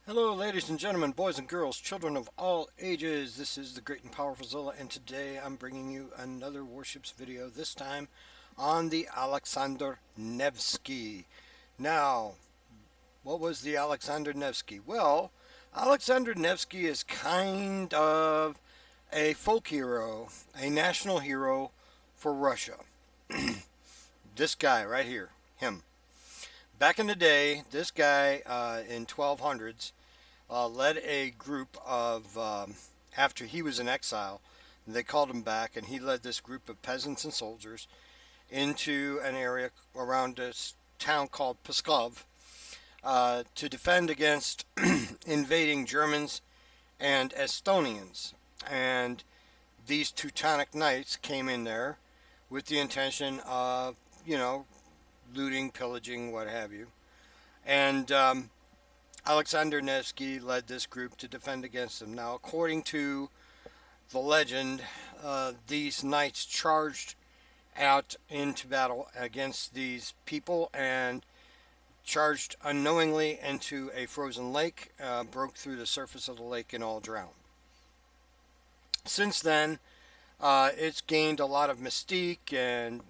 Hello, ladies and gentlemen, boys and girls, children of all ages. This is the Great and Powerful Zilla, and today I'm bringing you another warships video, this time on the Alexander Nevsky. Now, what was the Alexander Nevsky? Well, Alexander Nevsky is kind of a folk hero, a national hero for Russia. This guy right here, him. Back in the day, this guy in 1200s led a group of, after he was in exile, they called him back, and he led this group of peasants and soldiers into an area around this town called Pskov to defend against invading Germans and Estonians. And these Teutonic knights came in there with the intention of, looting, pillaging, what have you. And Alexander Nevsky led this group to defend against them. Now, according to the legend, these knights charged out into battle against these people and charged unknowingly into a frozen lake, broke through the surface of the lake, and all drowned. Since then, it's gained a lot of mystique, and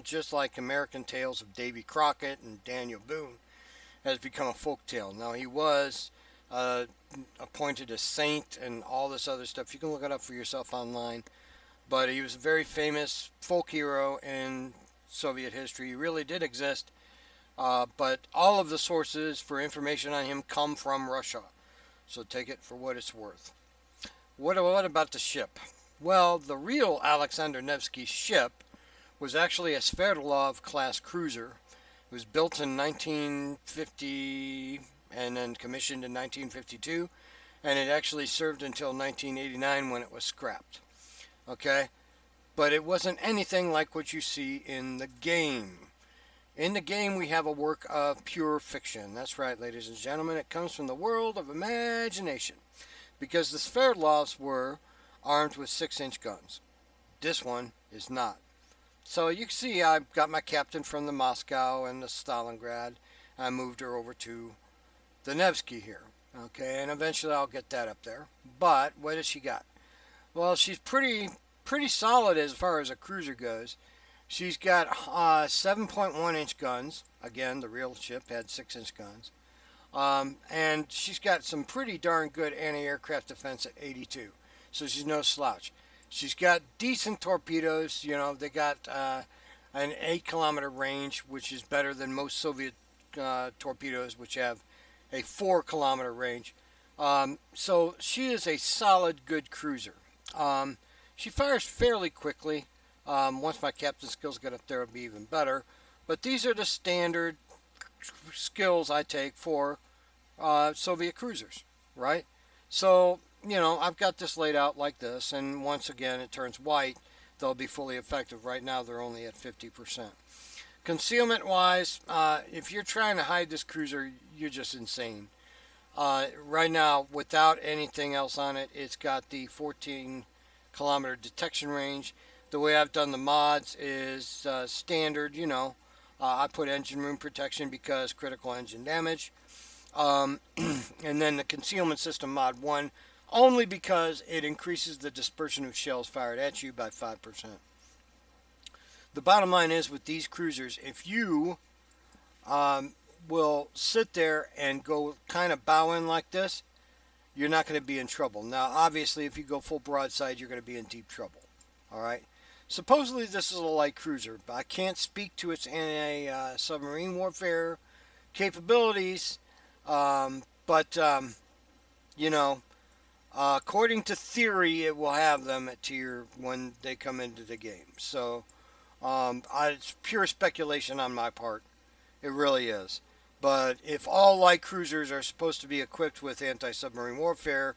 just like American tales of Davy Crockett and Daniel Boone, has become a folk tale. Now, he was appointed a saint and all this other stuff. You can look it up for yourself online. But he was a very famous folk hero in Soviet history. He really did exist. But all of the sources for information on him come from Russia. So take it for what it's worth. What about the ship? Well, the real Alexander Nevsky ship was actually a Sverdlov class cruiser. It was built in 1950 and then commissioned in 1952, and it actually served until 1989 when it was scrapped. Okay? But it wasn't anything like what you see in the game. In the game, we have a work of pure fiction. That's right, ladies and gentlemen. It comes from the world of imagination. Because the Sverdlovs were armed with 6-inch guns. This one is not. So you can see I've got my captain from the Moscow and the Stalingrad. I moved her over to the Nevsky here. Okay, and eventually I'll get that up there. But what does she got? Well, she's pretty solid as far as a cruiser goes. She's got 7.1-inch guns. Again, the real ship had 6-inch guns. And she's got some pretty darn good anti-aircraft defense at 82. So she's no slouch. She's got decent torpedoes. They got an 8-kilometer range, which is better than most Soviet torpedoes, which have a 4-kilometer range. So she is a solid, good cruiser. She fires fairly quickly. Once my captain skills get up there, it'll be even better. But these are the standard skills I take for Soviet cruisers, right? So, I've got this laid out like this, and once again it turns white, they'll be fully effective. Right now they're only at 50%. Concealment wise, if you're trying to hide this cruiser, you're just insane. Right now, without anything else on it, it's got the 14-kilometer detection range. The way I've done the mods is standard, I put engine room protection because critical engine damage. And then the concealment system mod 1, only because it increases the dispersion of shells fired at you by 5%. The bottom line is with these cruisers, if you will sit there and go kind of bow in like this, you're not going to be in trouble. Now, obviously, if you go full broadside, you're going to be in deep trouble. All right? Supposedly, this is a light cruiser, but I can't speak to its anti-submarine warfare capabilities. According to theory, it will have them at tier when they come into the game. So, it's pure speculation on my part. It really is. But if all light cruisers are supposed to be equipped with anti-submarine warfare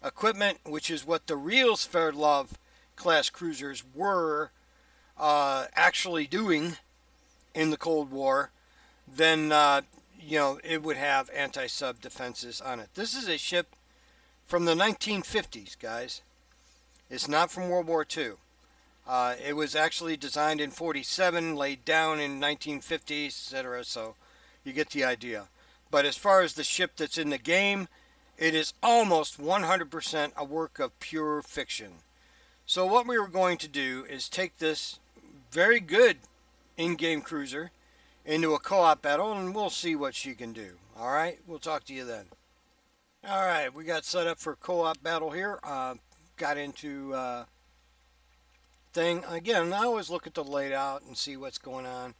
equipment, which is what the real Sverdlov class cruisers were actually doing in the Cold War, then it would have anti-sub defenses on it. This is a ship from the 1950s, guys. It's not from World War II. It was actually designed in 47, laid down in 1950s, etc. So you get the idea. But as far as the ship that's in the game, it is almost 100% a work of pure fiction. So what we were going to do is take this very good in-game cruiser into a co-op battle, and we'll see what she can do. All right, we'll talk to you then. All right, we got set up for co-op battle here. Got into thing again. I always look at the layout and see what's going on.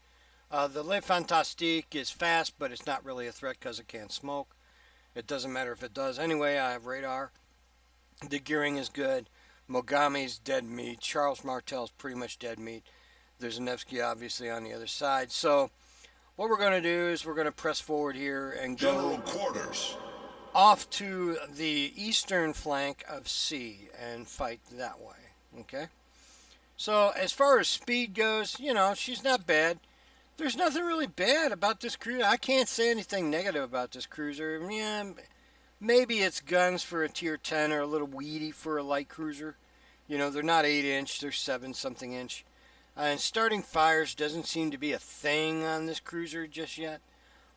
The Le Fantastique is fast, but it's not really a threat because it can't smoke. It doesn't matter if it does. Anyway, I have radar. The gearing is good. Mogami's dead meat. Charles Martel's pretty much dead meat. There's a Nevsky obviously on the other side. So what we're going to do is we're going to press forward here and go General quarters. Off to the eastern flank of C and fight that way. Okay? So as far as speed goes, you know, she's not bad. There's nothing really bad about this cruiser. I can't say anything negative about this cruiser. Yeah, maybe its guns for a tier 10 are a little weedy for a light cruiser. You know, they're not 8-inch, they're 7-something inch. And starting fires doesn't seem to be a thing on this cruiser just yet.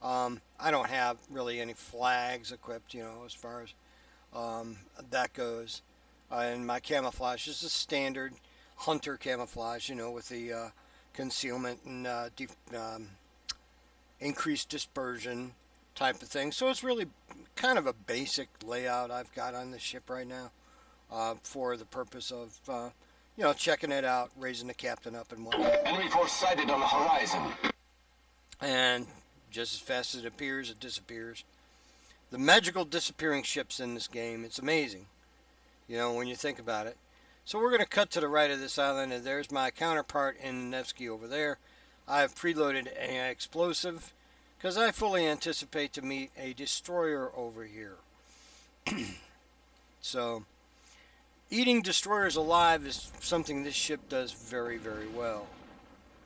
I don't have really any flags equipped, you know, as far as that goes. And my camouflage is a standard hunter camouflage, you know, with the concealment and increased dispersion type of thing. So it's really kind of a basic layout I've got on this ship right now for the purpose of, you know, checking it out, raising the captain up and whatnot. Enemy force sighted on the horizon. And just as fast as it appears, it disappears. The magical disappearing ships in this game, it's amazing, you know, when you think about it. So we're going to cut to the right of this island, and there's my counterpart in Nevsky over there. I've preloaded an explosive because I fully anticipate to meet a destroyer over here. So eating destroyers alive is something this ship does very, very well.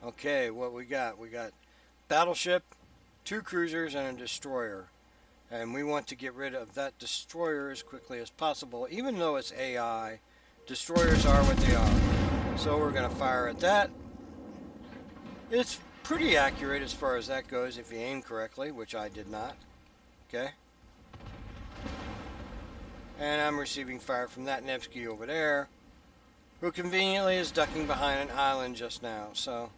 Okay, what we got? We got battleship, 2 cruisers, and a destroyer. And we want to get rid of that destroyer as quickly as possible. Even though it's AI, destroyers are what they are. So we're going to fire at that. It's pretty accurate as far as that goes if you aim correctly, which I did not. Okay. And I'm receiving fire from that Nevsky over there, who conveniently is ducking behind an island just now. So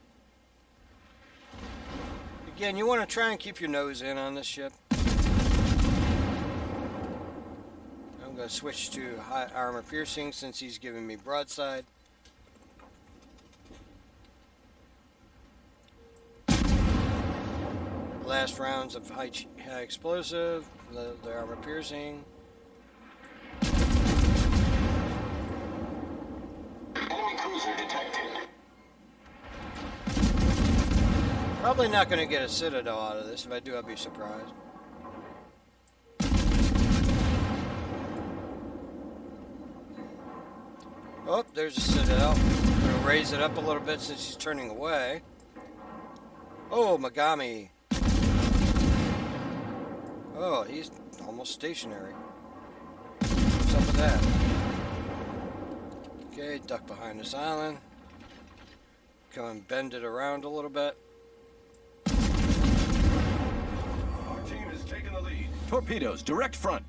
again, you want to try and keep your nose in on this ship. I'm going to switch to high armor piercing since he's giving me broadside. Last rounds of high explosive, the armor piercing. Enemy cruiser detected. Probably not going to get a citadel out of this. If I do, I'll be surprised. Oh, there's a citadel. I'm going to raise it up a little bit since he's turning away. Oh, Mogami. Oh, he's almost stationary. What's up with that? Okay, duck behind this island. Come and bend it around a little bit. Our team is taking the lead. Torpedoes, direct front.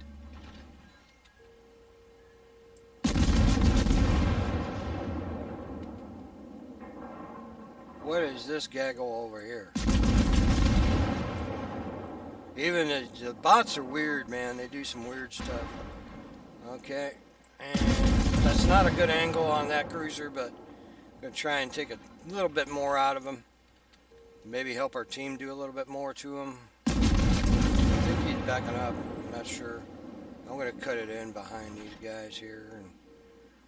What is this gaggle over here? Even the bots are weird, man. They do some weird stuff. Okay. And that's not a good angle on that cruiser, but I'm going to try and take a little bit more out of him. Maybe help our team do a little bit more to him. I think he's backing up. I'm not sure. I'm going to cut it in behind these guys here. And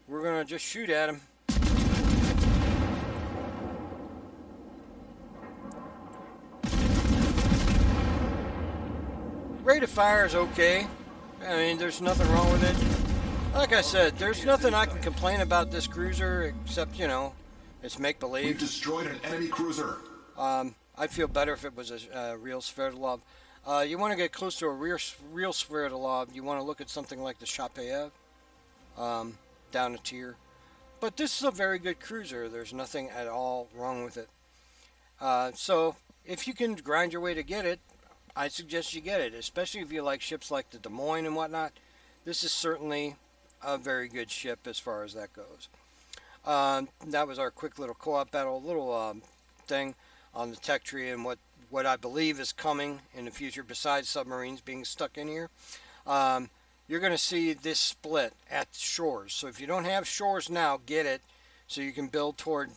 we're going to just shoot at him. Rate of fire is okay. I mean, there's nothing wrong with it. Like I said, there's nothing I can complain about this cruiser except, you know, it's make-believe. We've destroyed an enemy cruiser. I'd feel better if it was a real Sverdlov. You want to get close to a real Sverdlov, you want to look at something like the Chapayev, down a tier. But this is a very good cruiser. There's nothing at all wrong with it. So if you can grind your way to get it, I suggest you get it, especially if you like ships like the Des Moines and whatnot. This is certainly a very good ship as far as that goes. That was our quick little co-op battle, little thing on the tech tree and what I believe is coming in the future besides submarines being stuck in here. Um, you're going to see this split at shores. So if you don't have shores now, get it so you can build toward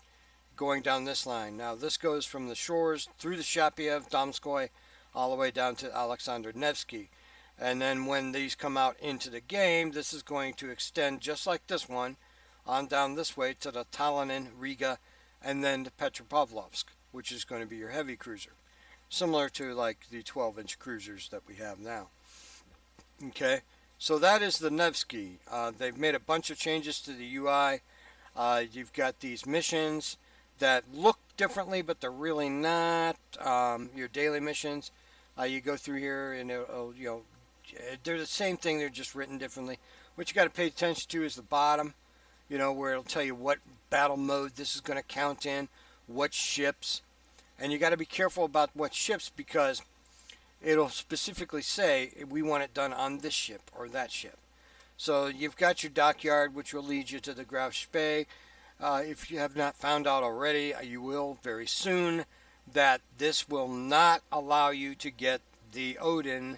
going down this line. Now this goes from the shores through the Shapiev, Domskoy, all the way down to Alexander Nevsky. And then when these come out into the game, this is going to extend just like this one on down this way to the Tallinn, Riga, and then to Petropavlovsk, which is going to be your heavy cruiser. Similar to like the 12-inch cruisers that we have now. Okay, so that is the Nevsky. They've made a bunch of changes to the UI. You've got these missions that look differently, but they're really not. Your daily missions, you go through here, and they're the same thing. They're just written differently. What you got to pay attention to is the bottom. Where it'll tell you what battle mode this is going to count in, what ships, and you got to be careful about what ships because it'll specifically say we want it done on this ship or that ship. So you've got your dockyard, which will lead you to the Graf Spee. If you have not found out already, you will very soon, that this will not allow you to get the Odin.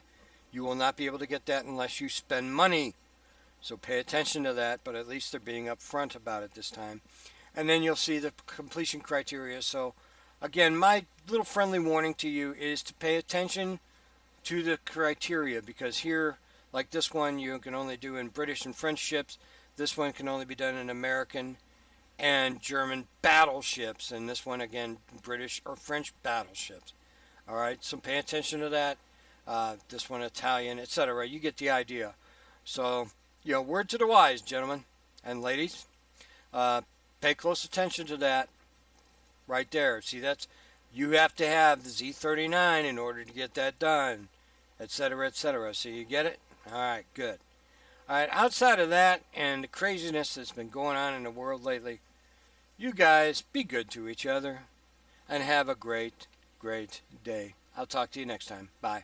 You will not be able to get that unless you spend money. So pay attention to that, but at least they're being upfront about it this time. And then you'll see the completion criteria. So again, my little friendly warning to you is to pay attention to the criteria, because here, like this one, you can only do in British and French ships. This one can only be done in American and German battleships, and this one again, British or French battleships. All right, so pay attention to that. This one Italian, etc. You get the idea. So, word to the wise, gentlemen and ladies. Pay close attention to that right there. See, you have to have the Z39 in order to get that done, etc., etc. So you get it? All right, good. All right, outside of that and the craziness that's been going on in the world lately, you guys be good to each other and have a great, great day. I'll talk to you next time. Bye.